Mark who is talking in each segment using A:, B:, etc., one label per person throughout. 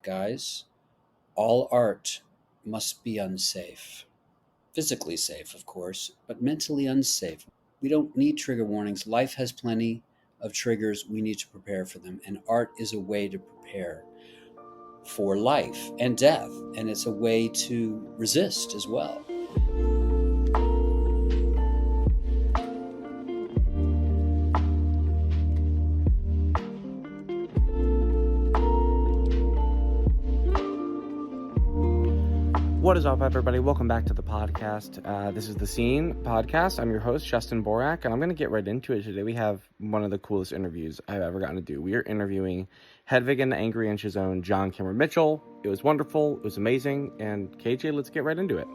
A: Guys, all art must be unsafe. Physically safe, of course, but mentally unsafe. We don't need trigger warnings. Life has plenty of triggers. We need to prepare for them. And art is a way to prepare for life and death. And it's a way to resist as well.
B: What is up, everybody? Welcome back to the podcast. This is The Scene podcast. I'm your host, Justin Borak, and I'm going to get right into it today. We have one of the coolest interviews I've ever gotten to do. We are interviewing Hedwig and the Angry Inch's own John Cameron Mitchell. It was wonderful. It was amazing. And KJ, let's get right into it.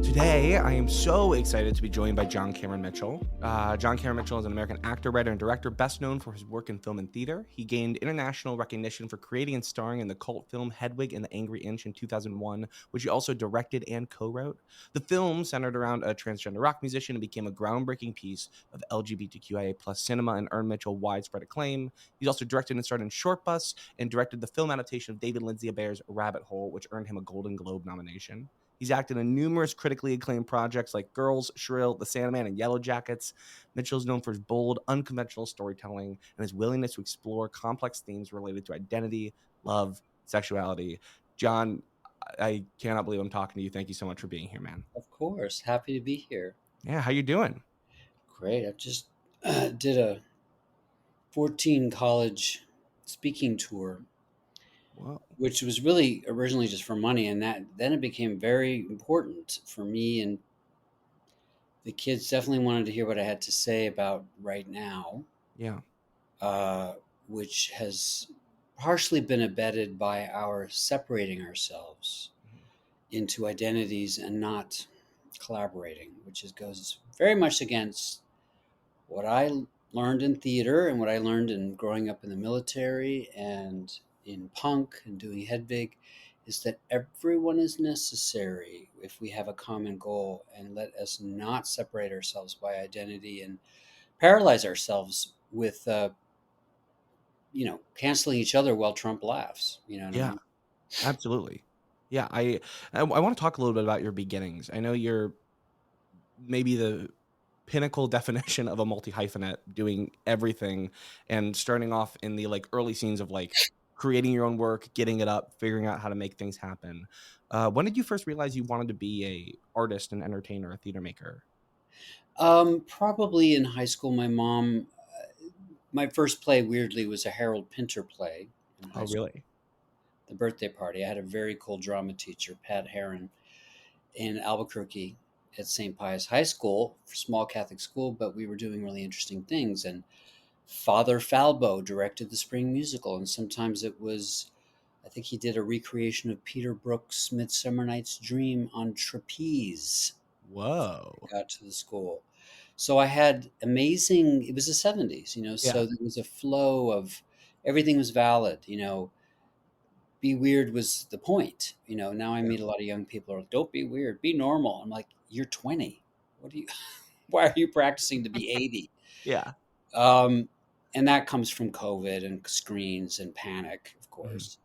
B: Today, I am so excited to be joined by John Cameron Mitchell. John Cameron Mitchell is an American actor, writer, and director, best known for his work in film and theater. He gained international recognition for creating and starring in the cult film Hedwig and the Angry Inch in 2001, which he also directed and co-wrote. The film centered around a transgender rock musician and became a groundbreaking piece of LGBTQIA+ cinema and earned Mitchell widespread acclaim. He's also directed and starred in Shortbus and directed the film adaptation of David Lindsay Abair's Rabbit Hole, which earned him a Golden Globe nomination. He's acted in numerous critically acclaimed projects like Girls, Shrill, The Sandman, and Yellowjackets. Mitchell is known for his bold, unconventional storytelling and his willingness to explore complex themes related to identity, love, sexuality. John, I cannot believe I'm talking to you. Thank you so much for being here, man.
A: Of course. Happy to be here.
B: Yeah, how you doing?
A: Great. I just did a 14 college speaking tour,
B: Whoa.
A: which was really originally just for money, and then it became very important for me, and the kids definitely wanted to hear what I had to say about right now,
B: Yeah.
A: which has partially been abetted by our separating ourselves into identities and not collaborating, which goes very much against what I learned in theater and what I learned in growing up in the military and in punk and doing Hedwig, is that everyone is necessary if we have a common goal, and let us not separate ourselves by identity and paralyze ourselves with canceling each other while Trump laughs. You know what I
B: Yeah,
A: mean?
B: absolutely. Yeah, I want to talk a little bit about your beginnings. I know you're maybe the pinnacle definition of a multi-hyphenate, doing everything and starting off in the early scenes of creating your own work, getting it up, figuring out how to make things happen. When did you first realize you wanted to be a artist, an entertainer, a theater maker?
A: Probably in high school. My first play, weirdly, was a Harold Pinter play in high
B: Oh,
A: school.
B: really?
A: The birthday party. I had a very cool drama teacher, Pat Heron, in Albuquerque at St. Pius High School, small Catholic school, but we were doing really interesting things. And Father Falbo directed the spring musical, and sometimes it was, I think he did a recreation of Peter Brook's Midsummer Night's Dream on trapeze.
B: Whoa.
A: Got to the school. So I had amazing, it was the 70s,
B: Yeah.
A: so there was a flow of everything was valid, be weird was the point. Now I
B: Yeah.
A: meet a lot of young people who are like, don't be weird, be normal. I'm like, you're 20. What do you, why are you practicing to be 80?
B: Yeah.
A: Um, and that comes from COVID and screens and panic, of
B: Mhm.
A: course.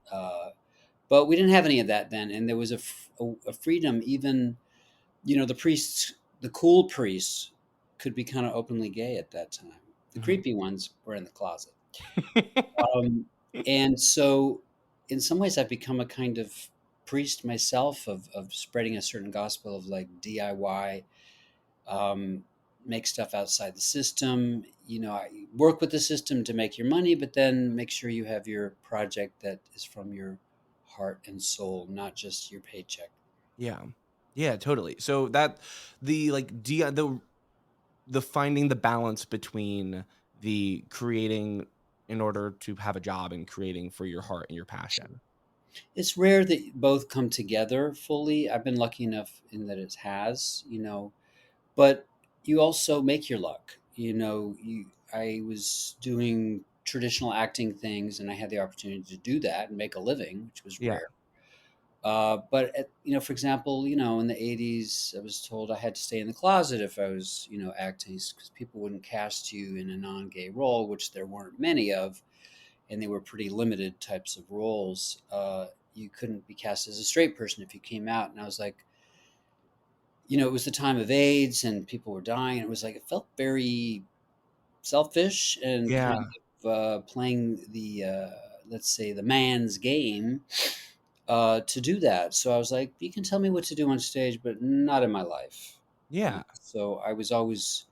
A: But we didn't have any of that then. And there was a freedom, even, the priests, the cool priests could be kind of openly gay at that time. The
B: Mhm.
A: creepy ones were in the closet. Um, and so, in some ways, I've become a kind of priest myself of spreading a certain gospel of DIY, um, make stuff outside the system. I work with the system to make your money, but then make sure you have your project that is from your heart and soul, not just your paycheck.
B: Yeah. Yeah, totally. So that the finding the balance between the creating in order to have a job and creating for your heart and your passion.
A: It's rare that both come together fully. I've been lucky enough in that it has, but you also make your luck. I was doing traditional acting things, and I had the opportunity to do that and make a living, which was
B: Yeah.
A: rare. But for example, in the '80s, I was told I had to stay in the closet if I was, acting, because people wouldn't cast you in a non-gay role, which there weren't many of, and they were pretty limited types of roles. You couldn't be cast as a straight person if you came out, and I was like, it was the time of AIDS and people were dying. And it was like it felt very selfish and kind
B: Yeah.
A: of playing the let's say the man's game to do that. So I was like, you can tell me what to do on stage, but not in my life.
B: Yeah.
A: So I was always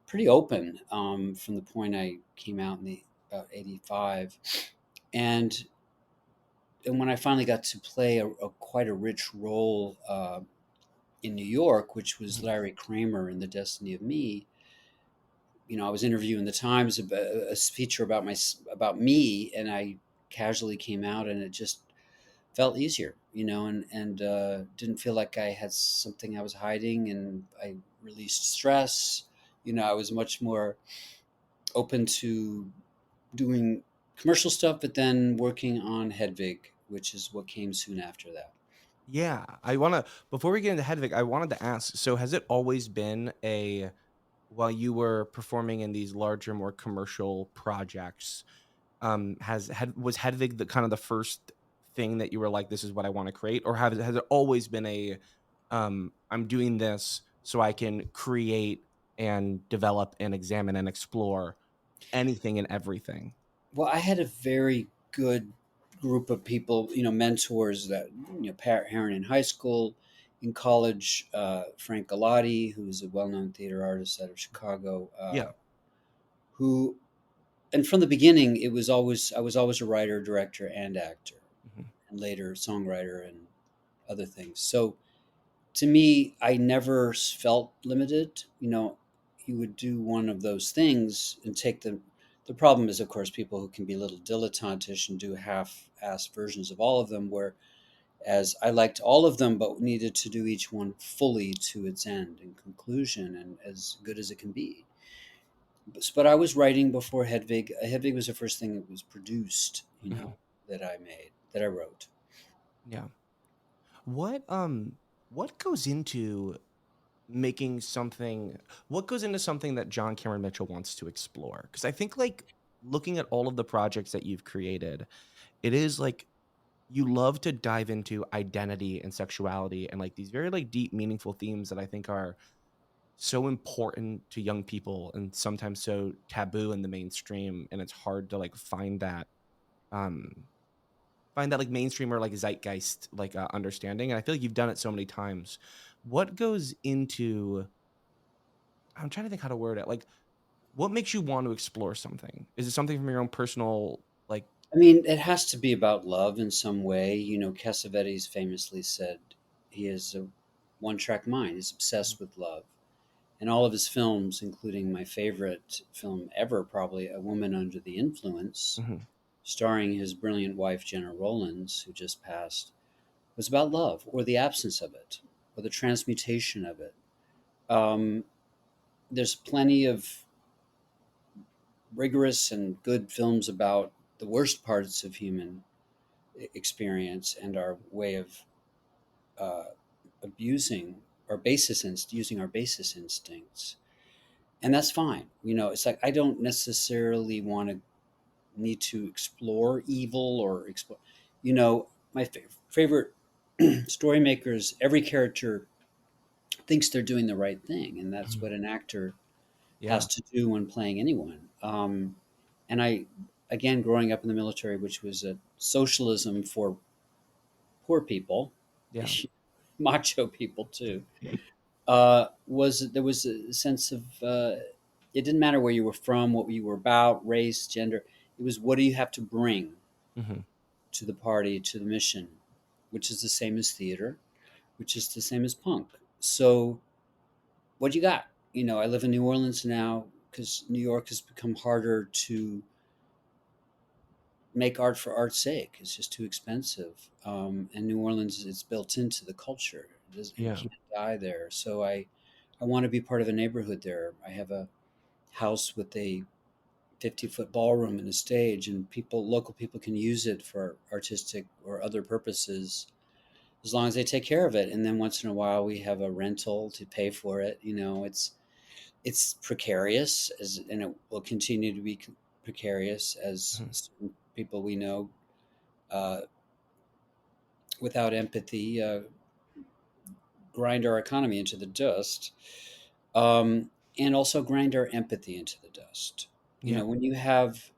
A: pretty open from the point I came out in the about '85, and when I finally got to play a quite a rich role in New York, which was
B: Mhm.
A: Larry Kramer in The Destiny of Me. I was interviewing the Times about a feature about me, and I casually came out, and it just felt easier, and didn't feel like I had something I was hiding, and I released stress. I was much more open to doing commercial stuff, but then working on Hedwig, which is what came soon after that.
B: Yeah. I want to, before we get into Hedwig, I wanted to ask, so has it always been while you were performing in these larger, more commercial projects, was Hedwig the kind of the first thing that you were like, this is what I want to create? Or has it always been I'm doing this so I can create and develop and examine and explore anything and everything?
A: Well, I had a very good group of people, mentors that, Pat Heron in high school, in college, Frank Galati, who's a well-known theater artist out of Chicago,
B: Yeah.
A: who, and from the beginning, I was always a writer, director, and actor,
B: Mhm.
A: and later songwriter and other things. So to me, I never felt limited. You would do one of those things and take them. The problem is, of course, people who can be a little dilettantish and do half-assed versions of all of them, whereas I liked all of them, but needed to do each one fully to its end and conclusion and as good as it can be. But I was writing before Hedwig. Hedwig was the first thing that was produced,
B: Mhm.
A: that I made, that I wrote.
B: Yeah. What what goes into making something what goes into something that John Cameron Mitchell wants to explore? Because I think like looking at all of the projects that you've created, it is like you love to dive into identity and sexuality and like these very like deep, meaningful themes that I think are so important to young people and sometimes so taboo in the mainstream. And it's hard to like um find that like mainstream or like zeitgeist like understanding. And I feel like you've done it so many times. What goes into I'm trying to think how to word it. Like, what makes you want to explore something? Is it something from your own personal like
A: I mean, it has to be about love in some way. Cassavetes famously said he has a one-track mind. He's
B: Mhm.
A: obsessed with love. And all of his films, including my favorite film ever, probably A Woman Under the Influence,
B: Mhm.
A: starring his brilliant wife, Jenna Rollins, who just passed, was about love or the absence of it or the transmutation of it. Um, there's plenty of rigorous and good films about the worst parts of human experience and our way of uh, abusing using our basis instincts, and that's fine. It's like I don't necessarily want to need to explore evil or explore. My favorite story makers. Every character thinks they're doing the right thing, and that's
B: Mhm.
A: what an actor has
B: Yeah.
A: to do when playing anyone. And I, again, growing up in the military, which was a socialism for poor people,
B: Yeah.
A: macho people too, was there was a sense of it didn't matter where you were from, what you were about, race, gender. It was what do you have to bring
B: Mhm.
A: to the party, to the mission, which is the same as theater, which is the same as punk. So, what you got? I live in New Orleans now because New York has become harder to make art for art's sake. It's just too expensive. And New Orleans, it's built into the culture. You
B: Yeah.
A: can't die there. So I want to be part of a neighborhood there. I have a house with a 50-foot ballroom and a stage, and local people can use it for artistic or other purposes as long as they take care of it. And then once in a while we have a rental to pay for it. It's precarious, and it will continue to be precarious as
B: Mhm.
A: certain people we know, uh, without empathy, grind our economy into the dust, and also grind our empathy into the dust.
B: Yeah.
A: When you have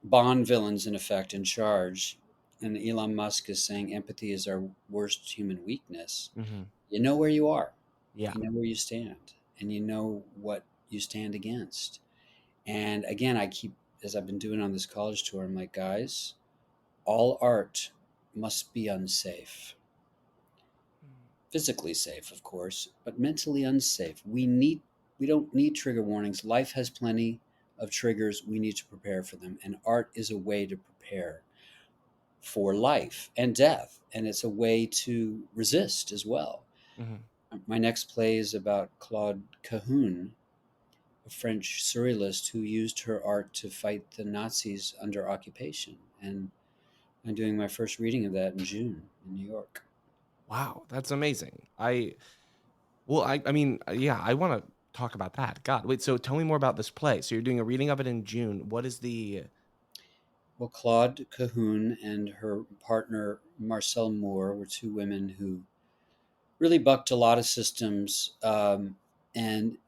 A: Bond villains in effect in charge, and Elon Musk is saying empathy is our worst human weakness,
B: Hmm.
A: you know where you are,
B: Yeah.
A: you know where you stand, and you know what you stand against. And again, as I've been doing on this college tour, I'm like, guys, all art must be unsafe. Physically safe, of course, but mentally unsafe. We don't need trigger warnings. Life has plenty of triggers. We need to prepare for them, and art is a way to prepare for life and death, and it's a way to resist as well.
B: Hmm.
A: My next play is about Claude Cahun, a French surrealist who used her art to fight the Nazis under occupation, and I'm doing my first reading of that in June in New York.
B: Wow, that's amazing. I mean, yeah, I want to talk about that. God, wait. So tell me more about this play. So you're doing a reading of it in June. What is the?
A: Well, Claude Cahun and her partner Marcel Moore were two women who really bucked a lot of systems, and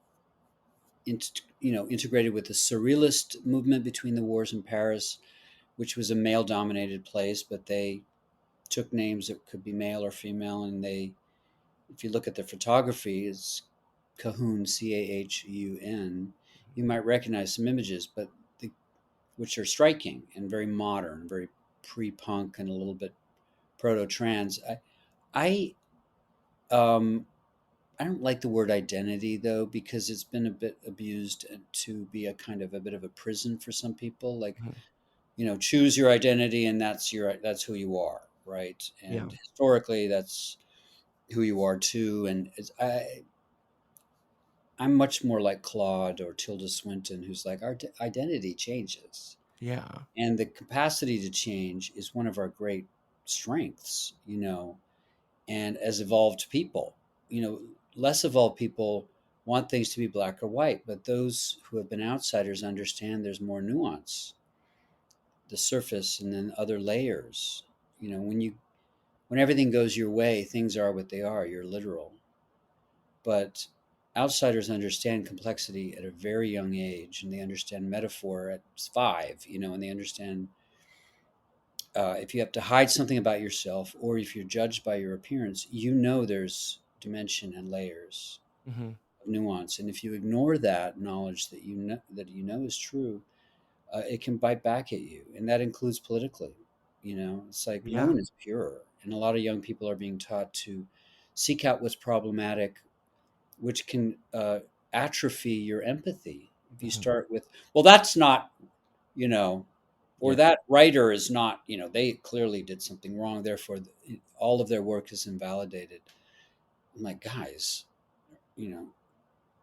A: integrated with the surrealist movement between the wars in Paris, which was a male-dominated place, but they took names that could be male or female, and if you look at the photography, it's Cahun, Cahun. You might recognize some images, but which are striking and very modern, very pre-punk, and a little bit proto-trans. I um, I don't like the word identity though, because it's been a bit abused to be a bit of a prison for some people. Like,
B: Mhm.
A: choose your identity, and that's who you are, right?
B: Yeah.
A: And historically, that's who you are too. And I'm much more like Claude or Tilda Swinton, who's like, our identity changes,
B: Yeah.
A: and the capacity to change is one of our great strengths. And as evolved people, you know, less evolved people want things to be black or white, but those who have been outsiders understand there's more nuance, the surface, and then other layers. When everything goes your way, things are what they are. You're literal, but outsiders understand complexity at a very young age, and they understand metaphor at 5. And they understand, if you have to hide something about yourself, or if you're judged by your appearance, there's dimension and layers
B: Hmm.
A: of nuance. And if you ignore that knowledge that is true, it can bite back at you, and that includes politically. It's like no
B: Yeah.
A: one is pure, and a lot of young people are being taught to seek out what's problematic, which can atrophy your empathy. If you
B: Hmm.
A: start with, well, that's not, you know, or
B: Yeah.
A: that writer is not, they clearly did something wrong, therefore all of their work is invalidated. I'm like, guys, you know,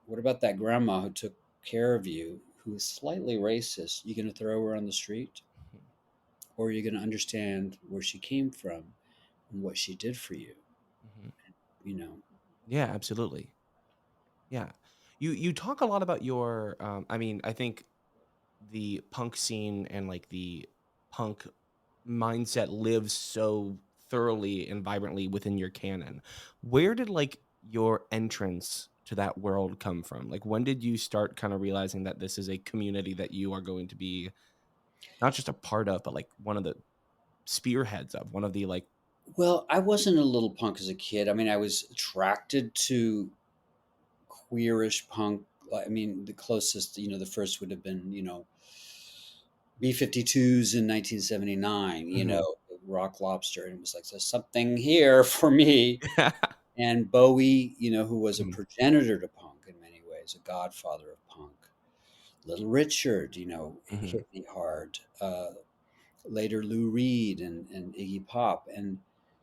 A: what about that grandma who took care of you, who is slightly racist? You going to throw her on the street, or are you going to understand where she came from and what she did for you?
B: Hmm.
A: You know,
B: Yeah. Absolutely. Yeah. You talk a lot about your. I mean, I think the punk scene and like the punk mindset lives so thoroughly and vibrantly within your canon. Where did like your entrance to that world come from? Like when did you start kind of realizing that this is a community that you are going to be not just a part of, but like one of the spearheads of, one of the like
A: well, I wasn't a little punk as a kid. I mean, I was attracted to queerish punk. I mean, the closest, the first would have been, B-52s in 1979,
B: Mhm.
A: Rock Lobster. And it was like, there's something here for me. And Bowie, who was a
B: Mhm.
A: progenitor to punk in many ways, a godfather of punk. Little Richard,
B: Mhm.
A: hit me hard. Later, Lou Reed and Iggy Pop. And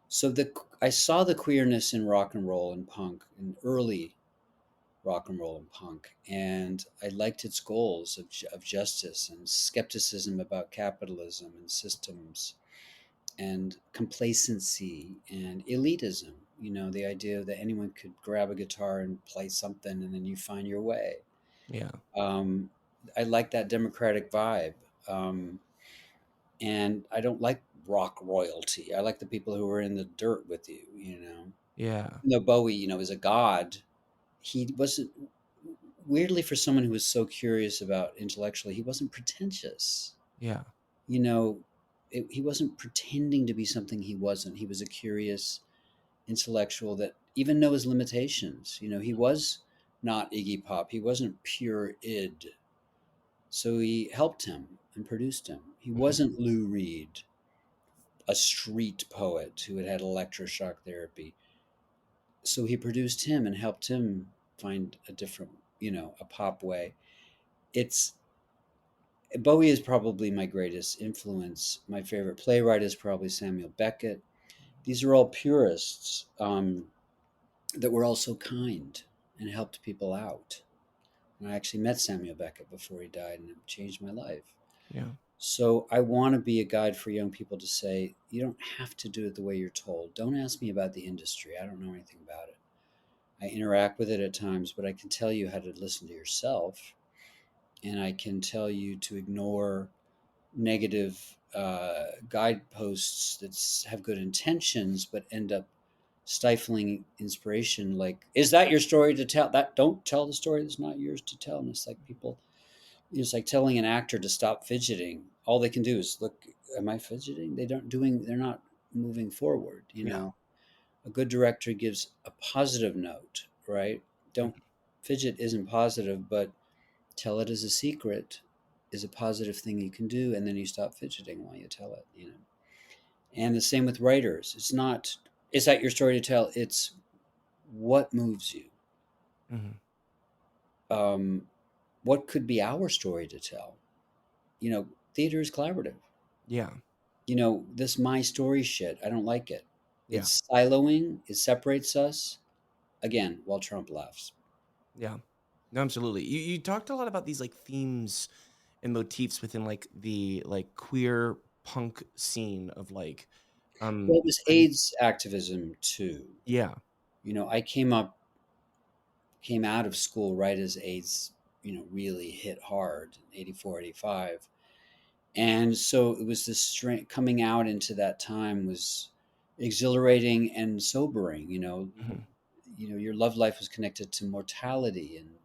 A: so I saw the queerness in rock and roll and punk, in early rock and roll and punk. And I liked its goals of justice and skepticism about capitalism and systems and complacency and elitism. You know, the idea that anyone could grab a guitar and play something and then you find your way.
B: Yeah.
A: Um, I like that democratic vibe. Um, and I don't like rock royalty. I like the people who are in the dirt with you, you know.
B: Yeah.
A: Even though Bowie, you know, is a god, he wasn't, weirdly, for someone who was so curious about intellectually, he wasn't pretentious.
B: Yeah.
A: You know, he wasn't pretending to be something he wasn't. He was a curious intellectual that even know his limitations. You know, he was not Iggy Pop. He wasn't pure id. So he helped him and produced him. He
B: Mhm.
A: wasn't Lou Reed, a street poet who had had electroshock therapy. So he produced him and helped him find a different, you know, a pop way. It's Bowie is probably my greatest influence. My favorite playwright is probably Samuel Beckett. These are all purists that were also kind and helped people out. And I actually met Samuel Beckett before he died, and it changed my life.
B: Yeah.
A: So I want to be a guide for young people to say, you don't have to do it the way you're told. Don't ask me about the industry. I don't know anything about it. I interact with it at times, but I can tell you how to listen to yourself, and I can tell you to ignore negative guideposts that have good intentions but end up stifling inspiration. Like, is that your story to tell? That don't tell the story that's not yours to tell. And it's like people, it's like telling an actor to stop fidgeting. All they can do is look. Am I fidgeting? They don't doing. They're not moving forward. You
B: Yeah.
A: know, a good director gives a positive note, right?
B: Mhm.
A: Don't fidget isn't positive, but tell it as a secret is a positive thing you can do, and then you stop fidgeting while you tell it, you know. And the same with writers. It's not, is that your story to tell? It's what moves you.
B: Mhm.
A: um, what could be our story to tell? You know, theater is collaborative.
B: Yeah.
A: You know, this my story shit, I don't like it.
B: Yeah.
A: It's siloing, it separates us, again, while Trump laughs.
B: Yeah. No, absolutely. You talked a lot about these like themes and motifs within like the like queer punk scene of like
A: Well, it was
B: I think
A: AIDS activism too.
B: yeah.
A: You know, I came out of school right as AIDS, you know, really hit hard, 84, 85. And so it was this strength coming out into that time was exhilarating and sobering.
B: Mhm.
A: You know, your love life was connected to mortality, and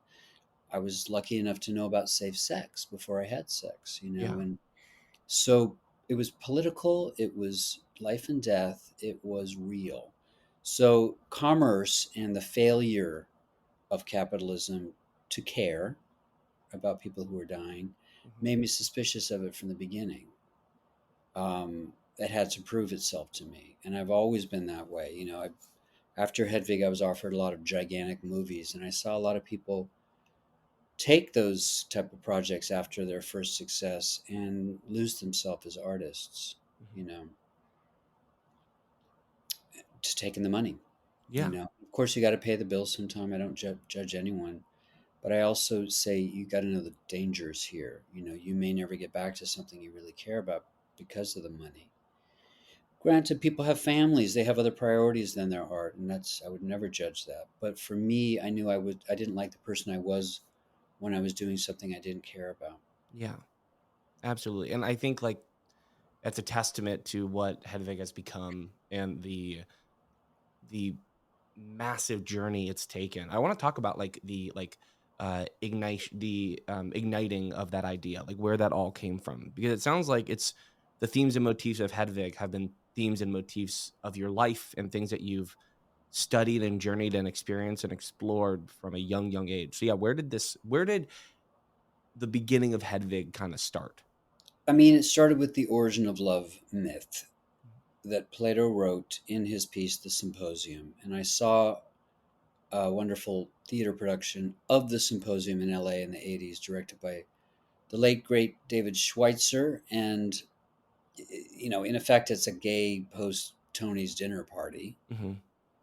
A: I was lucky enough to know about safe sex before I had sex, you know,
B: Yeah.
A: and so it was political, it was life and death, it was real. So commerce and the failure of capitalism to care about people who were dying
B: Mhm.
A: made me suspicious of it from the beginning. It had to prove itself to me, and I've always been that way. You know, after Hedwig, I was offered a lot of gigantic movies, and I saw a lot of people take those type of projects after their first success and lose themselves as artists.
B: Mhm.
A: You know, to taking the money. You
B: Yeah.
A: know, of course, you got to pay the bills sometime. I don't judge anyone. But I also say you got to know the dangers here. You know, you may never get back to something you really care about because of the money. Granted, people have families, they have other priorities than their art, and that's, I would never judge that. But for me, I knew I didn't like the person I was when I was doing something I didn't care about.
B: Yeah. Absolutely. And I think like that's a testament to what Hedwig has become and the massive journey it's taken. I want to talk about like the igniting of that idea, like where that all came from, because it sounds like it's the themes and motifs of Hedwig have been themes and motifs of your life and things that you've studied and journeyed and experienced and explored from a young age. So yeah, where did the beginning of Hedwig kind of start?
A: I mean, it started with the origin of love myth that Plato wrote in his piece, The Symposium. And I saw a wonderful theater production of The Symposium in LA in the 80s, directed by the late, great David Schweitzer. And, you know, in effect, it's a gay post Tony's dinner party
B: Hmm.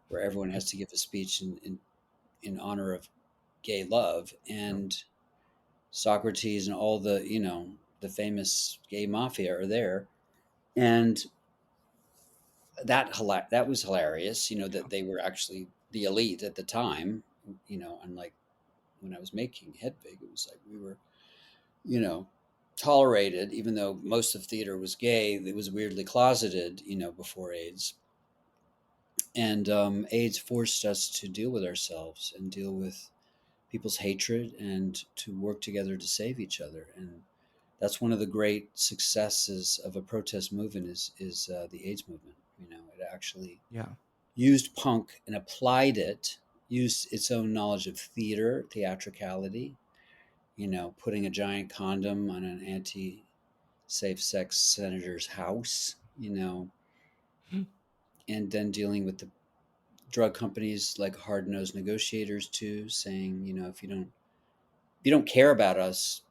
A: where everyone has to give a speech in honor of gay love, and Socrates and all the, the famous gay mafia are there. And that was hilarious, that they were actually the elite at the time, unlike when I was making Hedwig, it was like we were, you know, tolerated, even though most of theater was gay. It was weirdly closeted, before AIDS. And AIDS forced us to deal with ourselves and deal with people's hatred and to work together to save each other. And that's one of the great successes of a protest movement is the AIDS movement. It actually
B: Yeah.
A: used punk and applied it, used its own knowledge of theatricality, putting a giant condom on an anti safe sex senator's house, and then dealing with the drug companies like hard nosed negotiators too, saying, if you don't care about us,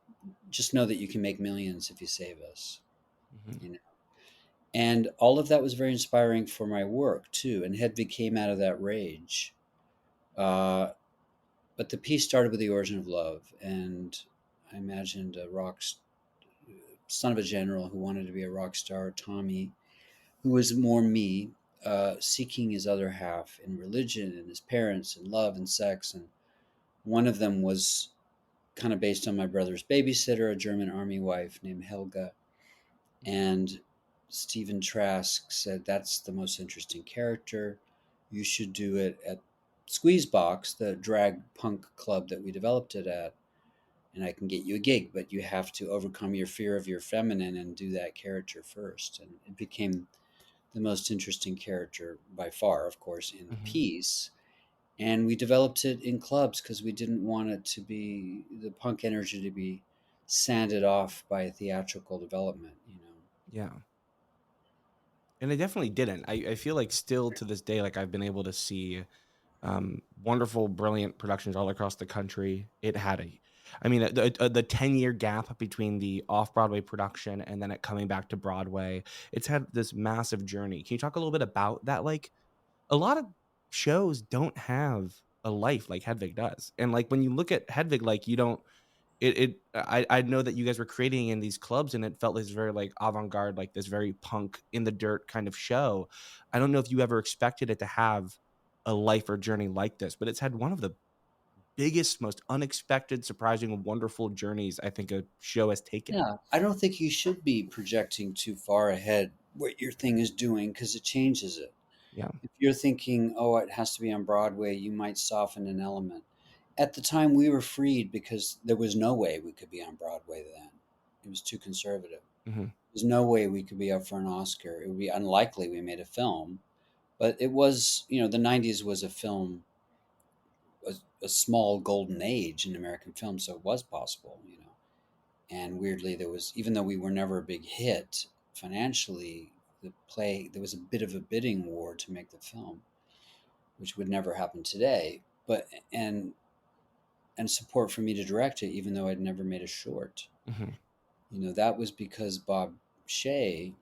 A: just know that you can make millions if you save us,
B: Mhm.
A: you know. And all of that was very inspiring for my work too. And Hedwig came out of that rage. Uh, but the piece started with the origin of love, and I imagined a son of a general who wanted to be a rock star, Tommy, who was more me, seeking his other half in religion and his parents and love and sex. And one of them was kind of based on my brother's babysitter, a German army wife named Helga. And Stephen Trask said, "That's the most interesting character. You should do it at Squeezebox, the drag punk club that we developed it at. And I can get you a gig, but you have to overcome your fear of your feminine and do that character first." And it became the most interesting character by far, of course, in the
B: Mhm.
A: piece. And we developed it in clubs because we didn't want it to be the punk energy to be sanded off by theatrical development.
B: Yeah. And I definitely didn't. I feel like still to this day, like I've been able to see wonderful, brilliant productions all across the country. It had I mean, the 10-year gap between the off-Broadway production and then it coming back to Broadway, it's had this massive journey. Can you talk a little bit about that? Like a lot of shows don't have a life like Hedwig does. And like when you look at Hedwig, like you don't, I know that you guys were creating in these clubs and it felt this very like avant-garde, like this very punk in the dirt kind of show. I don't know if you ever expected it to have a life or journey like this, but it's had one of the biggest, most unexpected, surprising, wonderful journeys I think a show has taken.
A: Yeah, I don't think you should be projecting too far ahead what your thing is doing because it changes it.
B: Yeah.
A: If you're thinking, oh, it has to be on Broadway, you might soften an element. At the time, we were freed because there was no way we could be on Broadway then. It was too conservative.
B: Mhm.
A: There's no way we could be up for an Oscar. It would be unlikely we made a film. But it was, the 90s was a small golden age in American film, so it was possible. And weirdly, even though we were never a big hit financially, there was a bit of a bidding war to make the film, which would never happen today. But, and support for me to direct it, even though I'd never made a short.
B: Mhm.
A: That was because Bob Shea,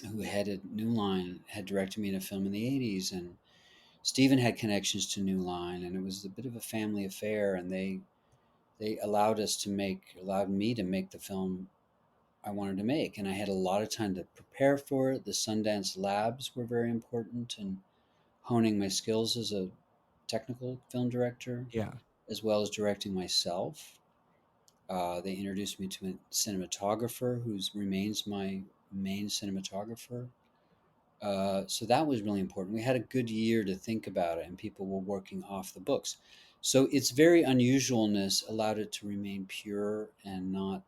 A: who headed New Line, had directed me in a film in the 80s, and Stephen had connections to New Line, and it was a bit of a family affair, and they allowed me to make the film I wanted to make, and I had a lot of time to prepare for it. The Sundance labs were very important in honing my skills as a technical film director,
B: Yeah.
A: as well as directing myself. They introduced me to a cinematographer who remains my main cinematographer. So that was really important. We had a good year to think about it, and people were working off the books. So its very unusualness allowed it to remain pure and not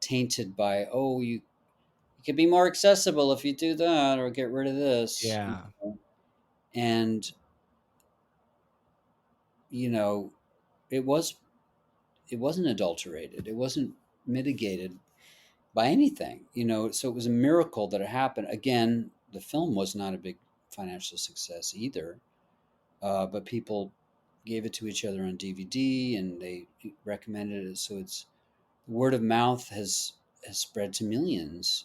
A: tainted by, oh, you can be more accessible if you do that or get rid of this.
B: Yeah.
A: And, you know, it was it wasn't adulterated. It wasn't mitigated by anything, so it was a miracle that it happened. Again, the film was not a big financial success either, but people gave it to each other on DVD and they recommended it. So it's word of mouth has spread to millions.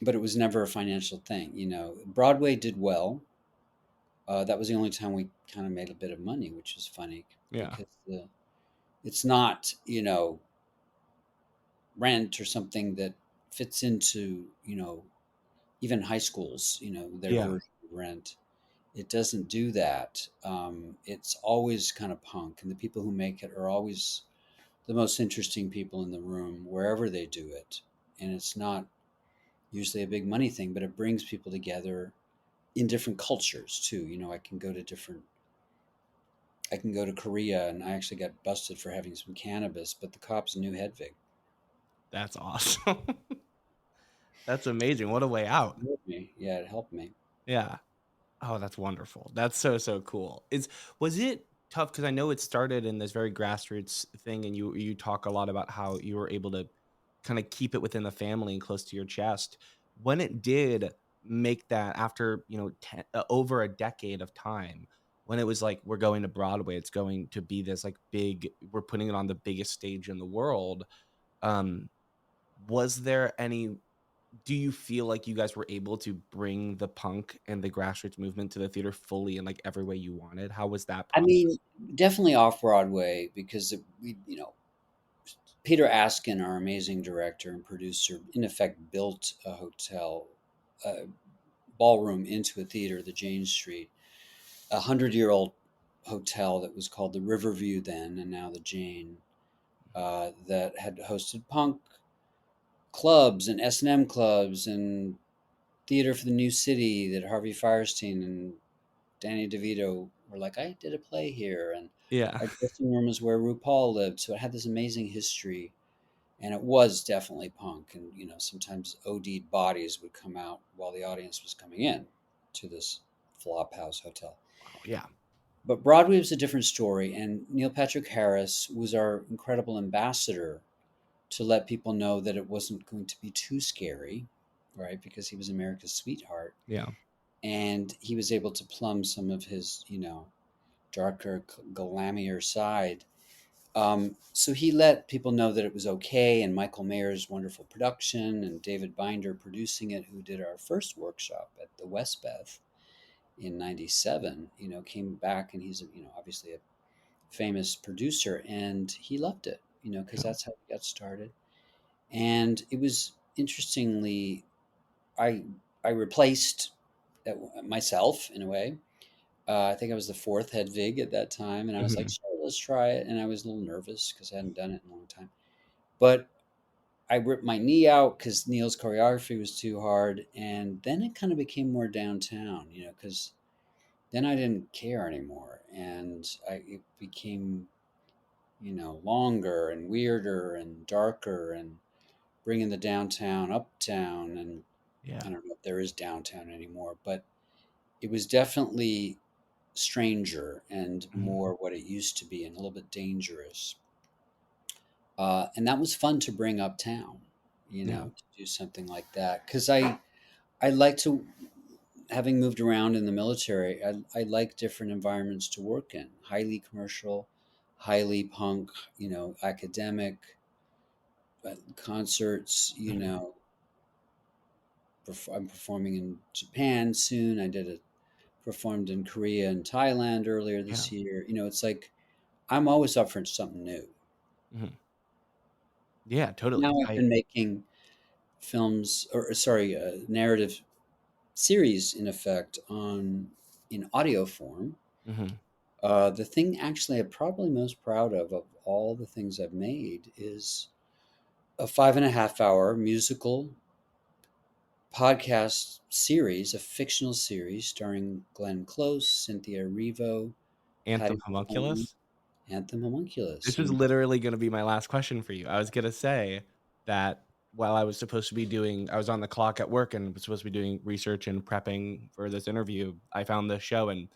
A: But it was never a financial thing. Broadway did well. That was the only time we kind of made a bit of money, which is funny
B: Yeah.
A: because it's not, rent or something that fits into, even high schools, their
B: Yeah.
A: version of rent. It doesn't do that. It's always kind of punk, and the people who make it are always the most interesting people in the room, wherever they do it. And it's not usually a big money thing, but it brings people together in different cultures too. I can go to Korea, and I actually got busted for having some cannabis, but the cops knew Hedwig.
B: That's awesome. That's amazing. What a way out.
A: It helped me. Yeah, it helped me.
B: Yeah. Oh, that's wonderful. That's so, so cool. Was it tough? Because I know it started in this very grassroots thing, and you talk a lot about how you were able to kind of keep it within the family and close to your chest. When it did make that after, over a decade of time, when it was like, we're going to Broadway, it's going to be this like we're putting it on the biggest stage in the world. Um, was there any Do you feel like you guys were able to bring the punk and the grassroots movement to the theater fully in like every way you wanted? How was that
A: I mean,
B: process?
A: definitely off Broadway because Peter Askin, our amazing director and producer, in effect built a hotel, a ballroom into a theater, the Jane Street, 100-year-old hotel that was called the Riverview then, and now the Jane, that had hosted punk clubs and S&M clubs and theater for the new city that Harvey Firestein and Danny DeVito were like, I did a play here, and
B: Yeah.
A: our dressing room is where RuPaul lived, so it had this amazing history, and it was definitely punk. And sometimes OD'd bodies would come out while the audience was coming in to this flop house hotel.
B: Wow. Yeah.
A: But Broadway was a different story, and Neil Patrick Harris was our incredible ambassador to let people know that it wasn't going to be too scary, right? Because he was America's sweetheart,
B: Yeah.
A: and he was able to plumb some of his, darker, glamier side. So he let people know that it was okay, and Michael Mayer's wonderful production, and David Binder producing it, who did our first workshop at the Westbeth in '97. Came back, and he's obviously a famous producer, and he loved it. Because
B: Yeah.
A: that's how he got started. And it was interestingly, I I replaced myself in a way. I think I was the fourth Hedwig at that time, and I was like,
B: Mhm.
A: "Sure, let's try it." And I was a little nervous because I hadn't done it in a long time. But I ripped my knee out because Neil's choreography was too hard, and then it kind of became more downtown, because then I didn't care anymore, and it became, longer and weirder and darker, and bringing the downtown uptown, and
B: Yeah.
A: I don't know if there is downtown anymore, but it was definitely stranger and
B: Mhm.
A: more what it used to be and a little bit dangerous. And that was fun to bring uptown,
B: Yeah.
A: to do something like that. Because I like to, having moved around in the military, I like different environments to work in, highly commercial, highly punk, academic, concerts,
B: Mhm.
A: I'm performing in Japan soon. Performed in Korea and Thailand earlier
B: Yeah.
A: this year. It's like I'm always up for something new.
B: Mhm. Yeah,
A: Now
B: totally.
A: I've been making films, or sorry, narrative series in effect in audio form.
B: Mhm.
A: The thing actually I'm probably most proud of all the things I've made is a 5.5 hour musical podcast series, a fictional series starring Glenn Close, Cynthia Erivo,
B: Anthem
A: Patty Mahoney,
B: Homunculus?
A: Anthem Homunculus.
B: This was literally gonna be my last question for you. I was gonna say that while I was on the clock at work and was supposed to be doing research and prepping for this interview, I found this show and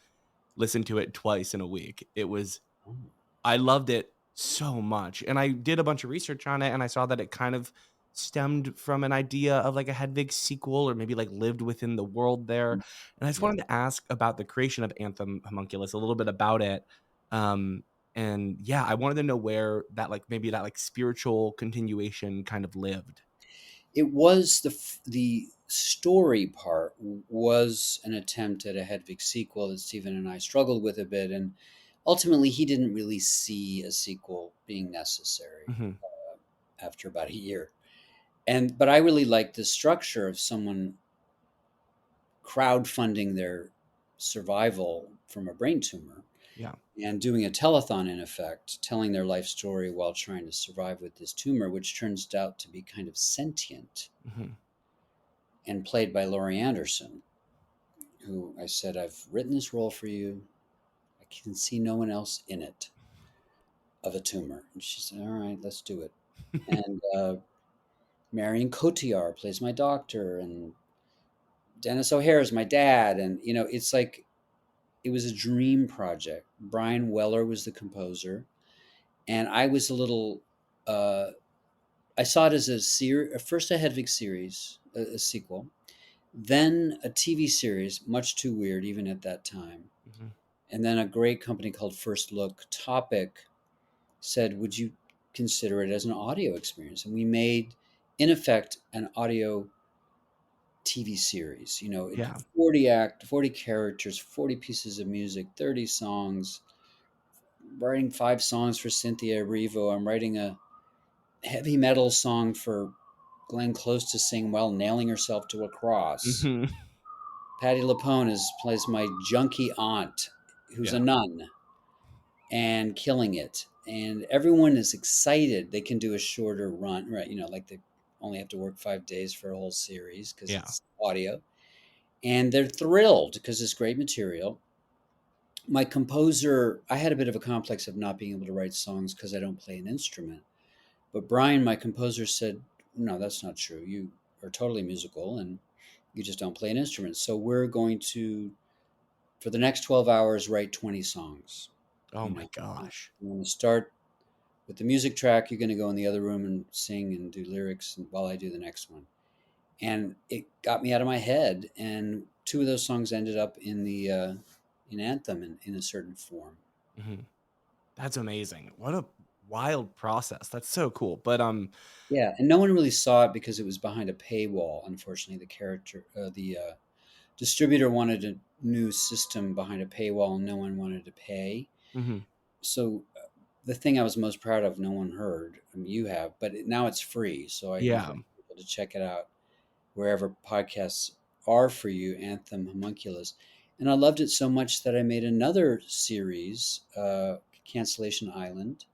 B: listened to it twice in a week.
A: Oh,
B: I loved it so much, and I did a bunch of research on it, and I saw that it kind of stemmed from an idea of, like, a Hedwig sequel or maybe, like, lived within the world there, and I just
A: yeah.
B: wanted to ask about the creation of Anthem Homunculus, a little bit about it, um, and, yeah, I wanted to know where that, like, maybe that, like, spiritual continuation kind of lived.
A: It was the story part was an attempt at a Hedwig sequel that Stephen and I struggled with a bit, and ultimately he didn't really see a sequel being necessary after about a year. But I really liked the structure of someone crowdfunding their survival from a brain tumor.
B: Yeah.
A: And doing a telethon, in effect, telling their life story while trying to survive with this tumor, which turns out to be kind of sentient, and played by Laurie Anderson, who I said, I've written this role for you. I can see no one else in it of a tumor. And she said, all right, let's do it. And Marion Cotillard plays my doctor, and Dennis O'Hare is my dad. And, it's like, it was a dream project. Brian Weller was the composer. And I was a little, I saw it as first a Hedwig series, a sequel, then a TV series, much too weird even at that time. And then a great company called First Look Topic said, would you consider it as an audio experience? And we made, in effect, an audio TV series, 40 characters, 40 pieces of music, 30 songs, writing 5 songs for Cynthia Erivo. I'm writing a heavy metal song for Glenn Close to sing while nailing herself to a cross. Patti LuPone plays my junkie aunt, who's a nun, and killing it. And everyone is excited. They can do a shorter run, right? Like they only have to work 5 days for a whole series because it's audio. And they're thrilled because it's great material. My composer, I had a bit of a complex of not being able to write songs because I don't play an instrument. But Brian, my composer, said, no, that's not true. You are totally musical and you just don't play an instrument. So we're going to, for the next 12 hours, write 20 songs.
B: Oh my gosh.
A: I'm going to start with the music track. You're going to go in the other room and sing and do lyrics while I do the next one. And it got me out of my head. And 2 of those songs ended up in the in Anthem in a certain form.
B: That's amazing. What a wild process. That's so cool. But
A: yeah, and no one really saw it because it was behind a paywall. Unfortunately, the distributor wanted a new system behind a paywall, and no one wanted to pay. So the thing I was most proud of, no one heard. I mean, you have, but now it's free, so I invite people to check it out wherever podcasts are for you. Anthem Homunculus, and I loved it so much that I made another series, Cancellation Island.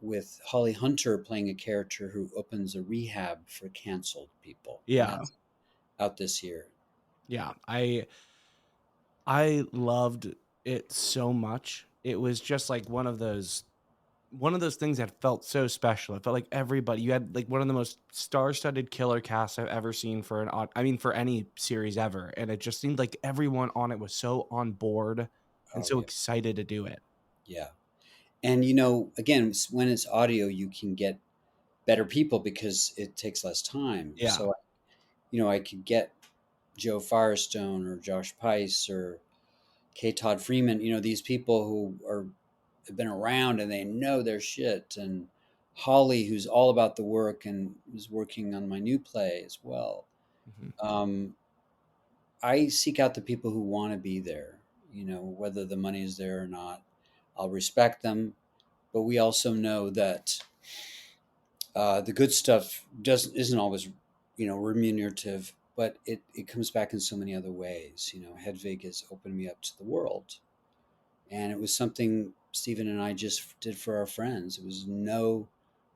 A: With Holly Hunter playing a character who opens a rehab for canceled people. That's out this year.
B: Yeah, I loved it so much. It was just like one of those things that felt so special. It felt like everybody, you had like one of the most star-studded killer casts I've ever seen for any series ever. And it just seemed like everyone on it was so on board and excited to do it.
A: Yeah. And, again, when it's audio, you can get better people because it takes less time.
B: Yeah.
A: So, I could get Joe Firestone or Josh Peiss or K. Todd Freeman, these people who have been around and they know their shit. And Holly, who's all about the work and is working on my new play as well. I seek out the people who want to be there, whether the money is there or not. I'll respect them. But we also know that the good stuff isn't always, remunerative, but it comes back in so many other ways. Hedwig has opened me up to the world. And it was something Stephen and I just did for our friends. It was no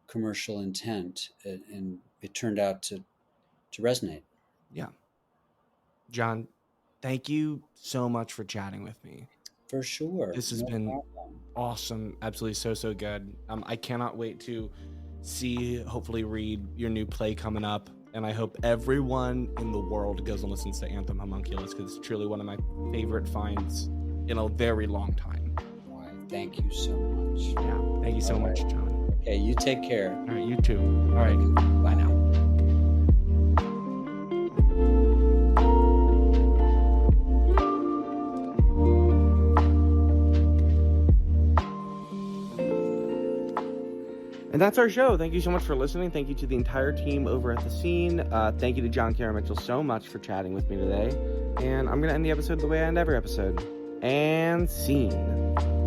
A: commercial intent, and it turned out to resonate. Yeah.
B: John, thank you so much for chatting with me.
A: For sure.
B: This has been awesome. Absolutely so good. I cannot wait to hopefully read your new play coming up. And I hope everyone in the world goes and listens to Anthem Homunculus because it's truly one of my favorite finds in a very long time.
A: All right. Thank you so much.
B: Yeah. Thank you so much, John.
A: Okay. You take care.
B: All right. You too. All right. Bye now. And that's our show. Thank you so much for listening. Thank you to the entire team over at The Scene. Thank you to John Cameron Mitchell so much for chatting with me today. And I'm going to end the episode the way I end every episode. And scene.